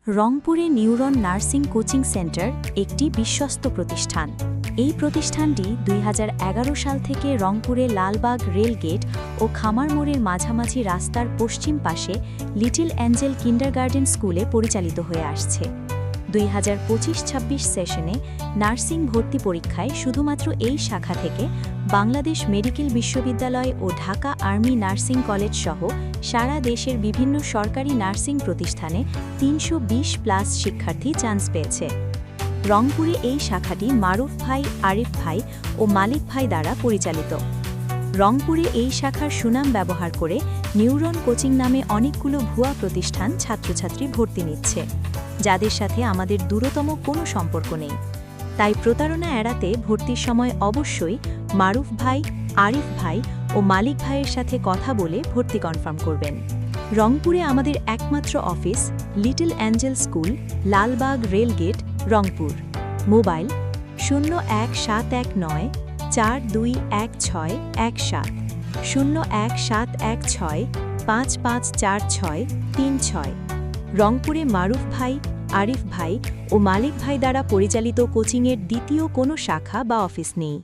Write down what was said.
রংপুরে neuron nursing coaching centre একটি বিশ্বস্ত প্রতিষ্ঠান। এই প্রতিষ্ঠানটি ২০১১ সাল থেকে রংপুরে লালবাগ রেলগেট ও খামার মোড়ের মাঝামাঝি রাস্তার পশ্চিম পাশে লিটল অ্যাঞ্জেল কিন্ডারগার্টেন স্কুলে পরিচালিত হয়ে আসছে। ২০২৫-২৬ সেশনে নার্সিং ভর্তি পরীক্ষায় শুধুমাত্র এই শাখা থেকে বাংলাদেশ মেডিকেল বিশ্ববিদ্যালয় ও ঢাকা আর্মি নার্সিং কলেজ সহ সারা দেশের বিভিন্ন সরকারি নার্সিং প্রতিষ্ঠানে ৩২০+ শিক্ষার্থী চান্স পেয়েছে। রংপুরে এই শাখাটি মারুফ ভাই, আরিফ ভাই ও মালিক ভাই দ্বারা পরিচালিত। রংপুরে এই শাখার সুনাম ব্যবহার করে নিউরন কোচিং নামে অনেকগুলো ভুয়া প্রতিষ্ঠান ছাত্রছাত্রী ভর্তি নিচ্ছে, যাদের সাথে আমাদের দূরতম কোনো সম্পর্ক নেই। তাই প্রতারণা এড়াতে ভর্তির সময় অবশ্যই মারুফ ভাই, আরিফ ভাই ও মালিক ভাইয়ের সাথে কথা বলে ভর্তি কনফার্ম করবেন। রংপুরে আমাদের একমাত্র office little Angel school, Lalbagh rail gate, Rangpur. Mobile 01719 421617, 01716 554636। রংপুরে মারুফ ভাই, আরিফ ভাই ও মালিক ভাই দ্বারা পরিচালিত কোচিংয়ের দ্বিতীয় কোনো শাখা বা অফিস নেই।